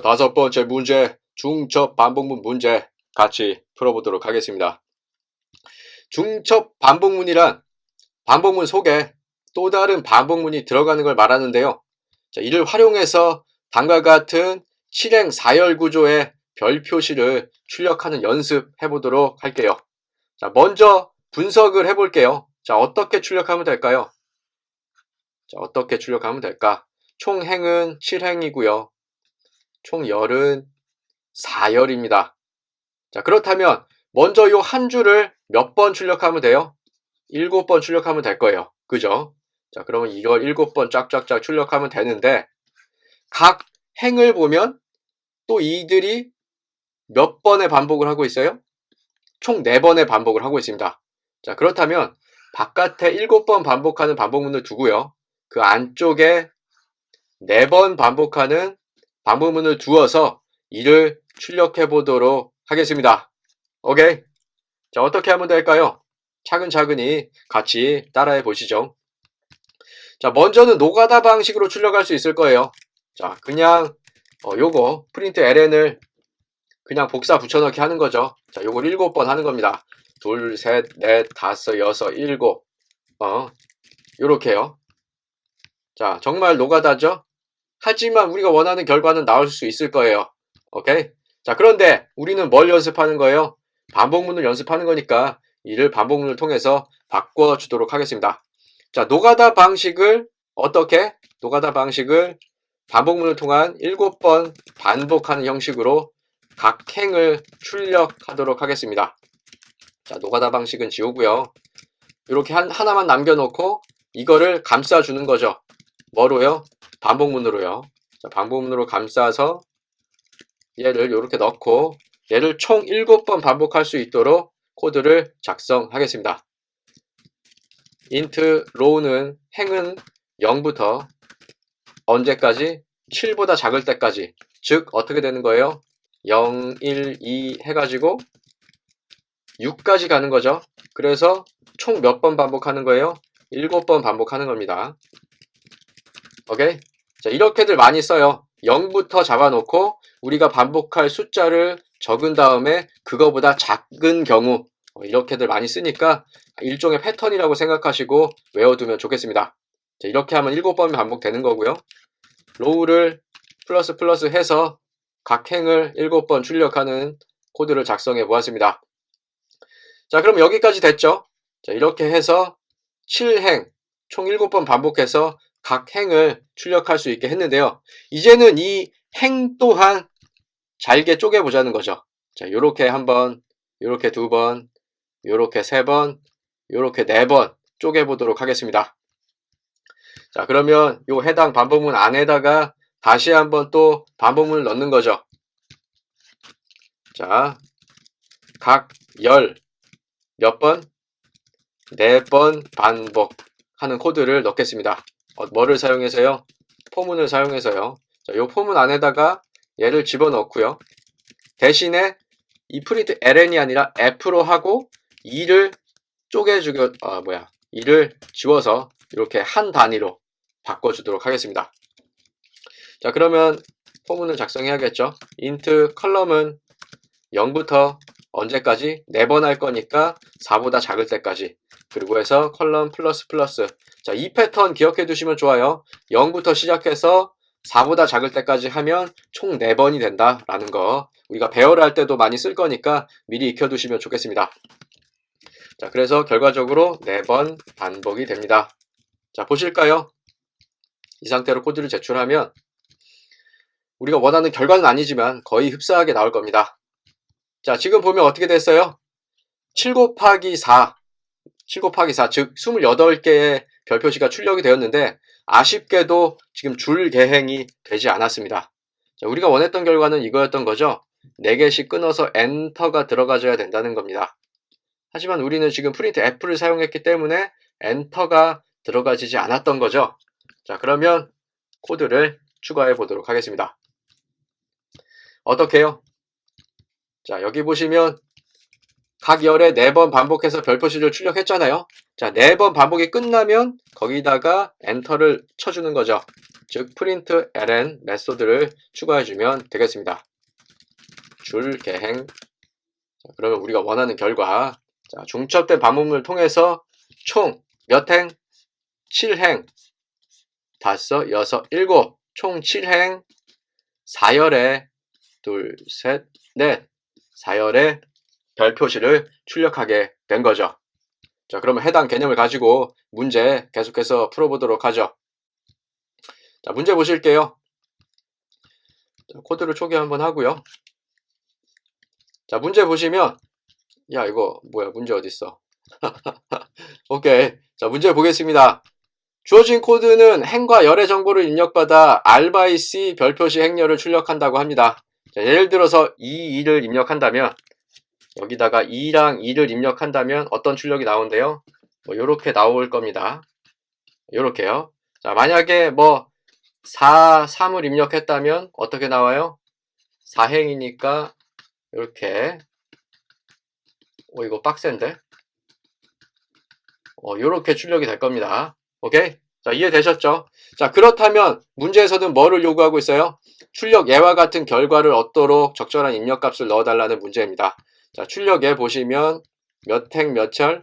5번째 문제, 중첩 반복문 문제 같이 풀어보도록 하겠습니다. 중첩 반복문이란 반복문 속에 또 다른 반복문이 들어가는 걸 말하는데요. 자, 이를 활용해서 다음과 같은 실행 4열 구조의 별 표시를 출력하는 연습해 보도록 할게요. 자, 먼저 분석을 해 볼게요. 자, 어떻게 출력하면 될까요? 자, 어떻게 출력하면 될까? 총 행은 7행이고요. 총 열은 4열입니다. 자, 그렇다면 먼저 요 한 줄을 몇 번 출력하면 돼요? 7번 출력하면 될 거예요. 그죠? 자, 그러면 이걸 7번 쫙쫙쫙 출력하면 되는데 각 행을 보면 또 이들이 몇 번의 반복을 하고 있어요? 총 4번의 반복을 하고 있습니다. 자, 그렇다면 바깥에 7번 반복하는 반복문을 두고요. 그 안쪽에 4번 반복하는 반복문을 두어서 이를 출력해 보도록 하겠습니다. 오케이? 자, 어떻게 하면 될까요? 차근차근히 같이 따라해 보시죠. 자, 먼저는 노가다 방식으로 출력할 수 있을 거예요. 자, 그냥 요거 프린트 ln을 그냥 복사 붙여넣기 하는 거죠. 자, 요걸 7번 하는 겁니다. 2, 3, 4, 5, 6, 7 요렇게요. 자, 정말 노가다죠? 하지만 우리가 원하는 결과는 나올 수 있을 거예요. 오케이? 자, 그런데 우리는 뭘 연습하는 거예요? 반복문을 연습하는 거니까 이를 반복문을 통해서 바꿔주도록 하겠습니다. 자, 노가다 방식을 어떻게? 노가다 방식을 반복문을 통한 7번 반복하는 형식으로 각 행을 출력하도록 하겠습니다. 자, 노가다 방식은 지우고요. 이렇게 하나만 남겨놓고 이거를 감싸주는 거죠. 뭐로요? 반복문으로요. 자, 반복문으로 감싸서 얘를 이렇게 넣고 얘를 총 7번 반복할 수 있도록 코드를 작성하겠습니다. int row는 행은 0부터 언제까지? 7보다 작을 때까지. 즉 어떻게 되는 거예요? 0, 1, 2 해가지고 6까지 가는 거죠. 그래서 총 몇 번 반복하는 거예요? 7번 반복하는 겁니다. 오케이? 자, 이렇게들 많이 써요. 0부터 잡아놓고 우리가 반복할 숫자를 적은 다음에 그거보다 작은 경우 이렇게들 많이 쓰니까 일종의 패턴이라고 생각하시고 외워두면 좋겠습니다. 자, 이렇게 하면 7번 반복되는 거고요. row를 플러스 해서 각 행을 7번 출력하는 코드를 작성해 보았습니다. 자, 그럼 여기까지 됐죠? 자, 이렇게 해서 7행, 총 7번 반복해서 각 행을 출력할 수 있게 했는데요. 이제는 이 행 또한 잘게 쪼개보자는 거죠. 자, 요렇게 한 번, 요렇게 2번, 요렇게 3번, 요렇게 4번 쪼개보도록 하겠습니다. 자, 그러면 요 해당 반복문 안에다가 다시 한번 또 반복문을 넣는 거죠. 자, 각 열 몇 번? 4번 반복하는 코드를 넣겠습니다. 뭐를 사용해서요? 포문을 사용해서요. 자, 요 포문 안에다가 얘를 집어넣고요. 대신에 이 프린트 ln이 아니라 f로 하고 2를 이를 지워서 이렇게 한 단위로 바꿔주도록 하겠습니다. 자, 그러면 포문을 작성해야겠죠. int 컬럼은 0부터 언제까지? 4번 할 거니까 4보다 작을 때까지. 그리고 해서 컬럼 플러스. 자, 이 패턴 기억해 두시면 좋아요. 0부터 시작해서 4보다 작을 때까지 하면 총 4번이 된다라는 거. 우리가 배열을 할 때도 많이 쓸 거니까 미리 익혀 두시면 좋겠습니다. 자, 그래서 결과적으로 4번 반복이 됩니다. 자, 보실까요? 이 상태로 코드를 제출하면 우리가 원하는 결과는 아니지만 거의 흡사하게 나올 겁니다. 자, 지금 보면 어떻게 됐어요? 7 곱하기 4, 즉 28개의 별표시가 출력이 되었는데 아쉽게도 지금 줄 개행이 되지 않았습니다. 자, 우리가 원했던 결과는 이거였던 거죠. 4개씩 끊어서 엔터가 들어가줘야 된다는 겁니다. 하지만 우리는 지금 프린트 F를 사용했기 때문에 엔터가 들어가지지 않았던 거죠. 자, 그러면 코드를 추가해 보도록 하겠습니다. 어떻게 해요? 자, 여기 보시면 각 열에 4번 반복해서 별표시를 출력했잖아요. 자, 4번 반복이 끝나면 거기다가 엔터를 쳐주는 거죠. 즉 print ln 메소드를 추가해주면 되겠습니다. 줄 개행. 자, 그러면 우리가 원하는 결과, 자, 중첩된 반복문을 통해서 총 몇 행? 7행. 5, 6, 7. 총 7행 4열에 둘, 셋, 넷. 4열에 별 표시를 출력하게 된 거죠. 자, 그러면 해당 개념을 가지고 문제 계속해서 풀어보도록 하죠. 자, 문제 보실게요. 자, 코드를 초기 한번 하고요. 자, 문제 보시면, 야, 이거 뭐야, 문제 어딨어? 오케이. 자, 문제 보겠습니다. 주어진 코드는 행과 열의 정보를 입력받아 R by C 별표시 행렬을 출력한다고 합니다. 자, 예를 들어서 2를 입력한다면, 여기다가 2랑 2를 입력한다면 어떤 출력이 나온대요? 뭐 요렇게 나올 겁니다. 요렇게요. 자, 만약에 뭐 4, 3을 입력했다면 어떻게 나와요? 4행이니까 요렇게. 이거 빡센데? 요렇게 출력이 될 겁니다. 오케이? 자, 이해되셨죠? 자, 그렇다면 문제에서는 뭐를 요구하고 있어요? 출력 예와 같은 결과를 얻도록 적절한 입력값을 넣어달라는 문제입니다. 자, 출력 예 보시면 몇 행 몇 철?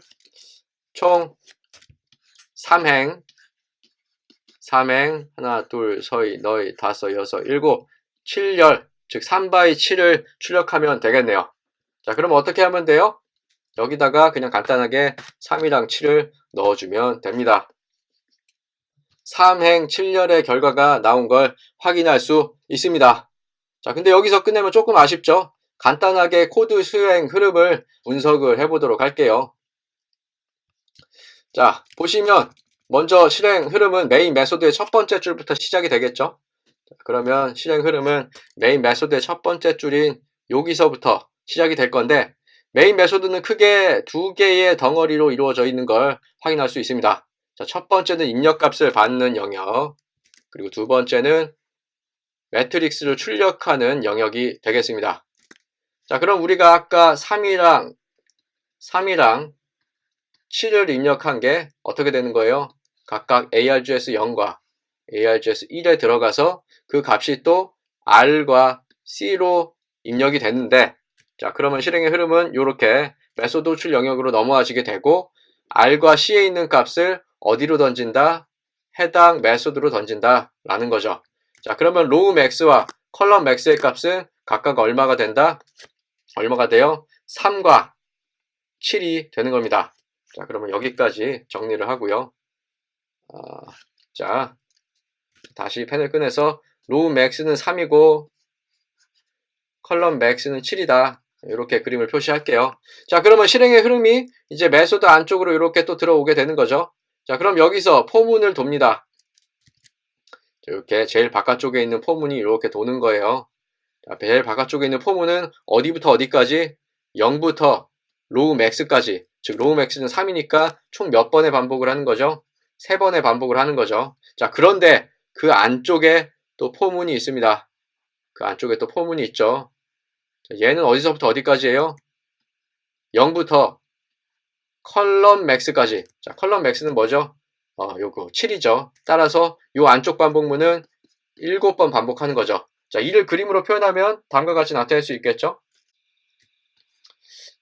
총 3행. 3행 하나 둘 서희 너희 다섯 여섯 일곱 7열 즉 3by 7을 출력하면 되겠네요. 자, 그럼 어떻게 하면 돼요? 여기다가 그냥 간단하게 3이랑 7을 넣어주면 됩니다. 3행 7열의 결과가 나온 걸 확인할 수 있습니다. 자, 근데 여기서 끝내면 조금 아쉽죠? 간단하게 코드 수행 흐름을 분석을 해보도록 할게요. 자, 보시면 먼저 실행 흐름은 메인 메소드의 첫 번째 줄부터 시작이 되겠죠? 자, 그러면 실행 흐름은 메인 메소드의 첫 번째 줄인 여기서부터 시작이 될 건데 메인 메소드는 크게 두 개의 덩어리로 이루어져 있는 걸 확인할 수 있습니다. 자, 첫 번째는 입력값을 받는 영역, 그리고 두 번째는 매트릭스를 출력하는 영역이 되겠습니다. 자, 그럼 우리가 아까 3이랑 7을 입력한 게 어떻게 되는 거예요? 각각 ARGS 0과 ARGS 1에 들어가서 그 값이 또 R과 C로 입력이 됐는데, 자, 그러면 실행의 흐름은 이렇게 메소드 호출 영역으로 넘어와지게 되고 R과 C에 있는 값을 어디로 던진다? 해당 메소드로 던진다 라는 거죠. 자, 그러면 로우 max와 컬럼 max의 값은 각각 얼마가 된다? 얼마가 돼요? 3과 7이 되는 겁니다. 자, 그러면 여기까지 정리를 하고요. 자, 다시 펜을 꺼내서 로우 max는 3이고 컬럼 max는 7이다. 이렇게 그림을 표시할게요. 자, 그러면 실행의 흐름이 이제 메소드 안쪽으로 이렇게 또 들어오게 되는 거죠. 자, 그럼 여기서 포문을 돕니다. 이렇게 제일 바깥쪽에 있는 포문이 이렇게 도는 거예요. 자, 제일 바깥쪽에 있는 포문은 어디부터 어디까지? 0부터 로우 max까지. 즉 로우 max는 3이니까 총 몇 번의 반복을 하는 거죠? 3번의 반복을 하는 거죠. 자, 그런데 그 안쪽에 또 포문이 있습니다. 그 안쪽에 또 포문이 있죠. 자, 얘는 어디서부터 어디까지예요? 0부터 컬럼 max까지. 자, 컬럼 max는 뭐죠? 요거 7이죠. 따라서 요 안쪽 반복문은 7번 반복하는 거죠. 자, 이를 그림으로 표현하면 다음과 같이 나타낼 수 있겠죠?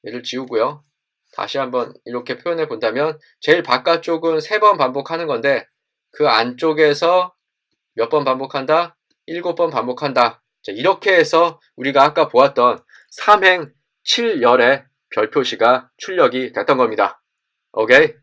얘를 지우고요. 다시 한번 이렇게 표현해 본다면 제일 바깥쪽은 3번 반복하는 건데 그 안쪽에서 몇 번 반복한다? 7번 반복한다. 자, 이렇게 해서 우리가 아까 보았던 3행 7열의 별 표시가 출력이 됐던 겁니다. 오케이?